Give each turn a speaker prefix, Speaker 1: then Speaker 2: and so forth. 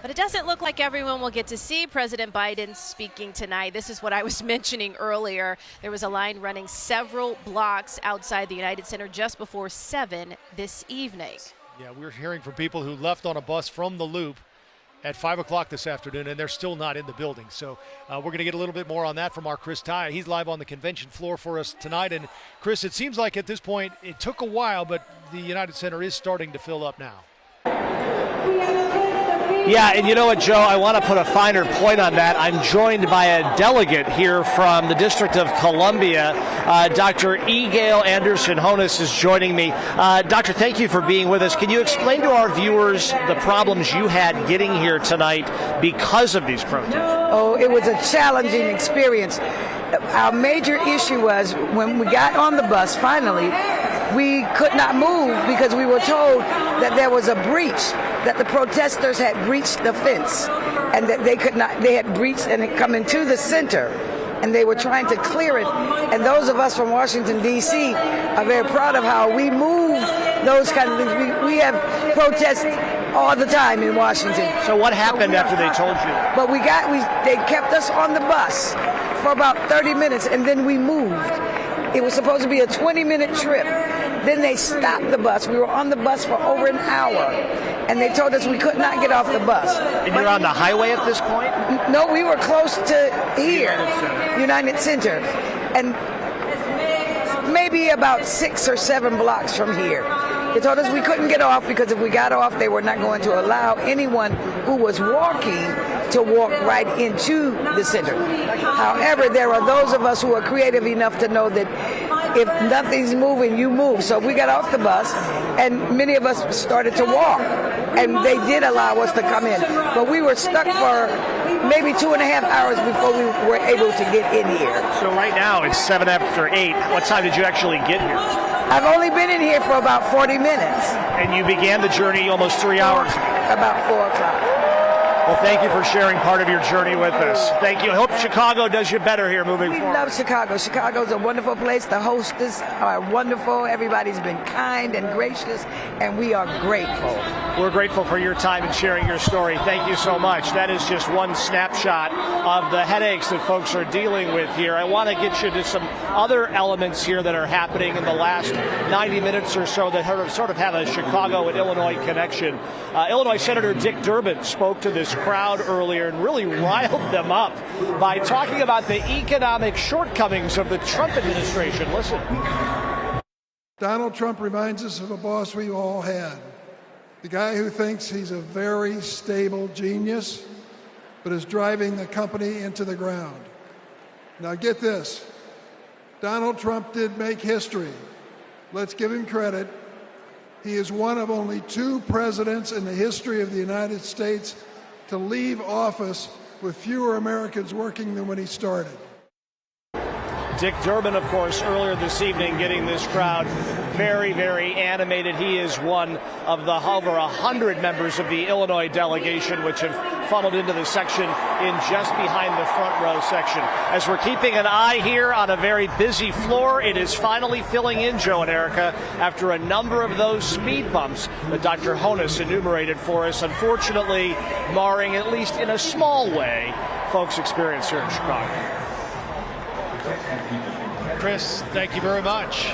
Speaker 1: But it doesn't look like everyone will get to see President Biden speaking tonight. This is what I was mentioning earlier. There was a line running several blocks outside the United Center just before 7 this evening.
Speaker 2: Yeah, we're hearing from people who left on a bus from the Loop at 5 o'clock this afternoon, and they're still not in the building. So we're going to get a little bit more on that from our Chris Tye. He's live on the convention floor for us tonight. And Chris, it seems like at this point, it took a while, but the United Center is starting to fill up now.
Speaker 3: Yeah, and you know what, Joe, I want to put a finer point on that. I'm joined by a delegate here from the District of Columbia. Dr. E. Gail Anderson-Honas is joining me. Doctor, thank you for being with us. Can you explain to our viewers the problems you had getting here tonight because of these protests?
Speaker 4: Oh, it was a challenging experience. Our major issue was when we got on the bus, finally, we could not move because we were told that there was a breach, that the protesters had breached the fence and that they had breached and had come into the center and they were trying to clear it. And those of us from Washington, D.C. are very proud of how we move those kind of things. We have protests all the time in Washington.
Speaker 3: So what happened after they told you?
Speaker 4: But they kept us on the bus for about 30 minutes and then we moved. It was supposed to be a 20-minute trip. Then they stopped the bus. We were on the bus for over an hour, and they told us we could not get off the bus.
Speaker 3: And you're on the highway at this point?
Speaker 4: No, we were close to here, United Center, and maybe about 6 or 7 blocks from here. They told us we couldn't get off because if we got off, they were not going to allow anyone who was walking to walk right into the center. However, there are those of us who are creative enough to know that if nothing's moving, you move. So we got off the bus, and many of us started to walk, and they did allow us to come in. But we were stuck for maybe 2.5 hours before we were able to get in here.
Speaker 3: So right now it's 7 after 8. What time did you actually get here?
Speaker 4: I've only been in here for about 40 minutes.
Speaker 3: And you began the journey almost 3 hours?
Speaker 4: About 4 o'clock.
Speaker 3: Well, thank you for sharing part of your journey with us. Thank you. I hope Chicago does you better here moving forward.
Speaker 4: We love Chicago. Chicago's a wonderful place. The hostess are wonderful. Everybody's been kind and gracious, and we are grateful.
Speaker 3: We're grateful for your time and sharing your story. Thank you so much. That is just one snapshot of the headaches that folks are dealing with here. I want to get you to some other elements here that are happening in the last 90 minutes or so that sort of have a Chicago and Illinois connection. Illinois Senator Dick Durbin spoke to this crowd earlier and really riled them up by talking about the economic shortcomings of the Trump administration. Listen.
Speaker 5: Donald Trump reminds us of a boss we all had. The guy who thinks he's a very stable genius, but is driving the company into the ground. Now get this. Donald Trump did make history. Let's give him credit. He is one of only 2 presidents in the history of the United States to leave office with fewer Americans working than when he started.
Speaker 3: Dick Durbin, of course, earlier this evening getting this crowd very, very animated. He is one of the over 100 members of the Illinois delegation which have funneled into the section in just behind the front row section. As we're keeping an eye here on a very busy floor, it is finally filling in, Joe and Erica, after a number of those speed bumps that Dr. Honas enumerated for us, unfortunately marring, at least in a small way, folks' experience here in Chicago.
Speaker 2: Chris, thank you very much.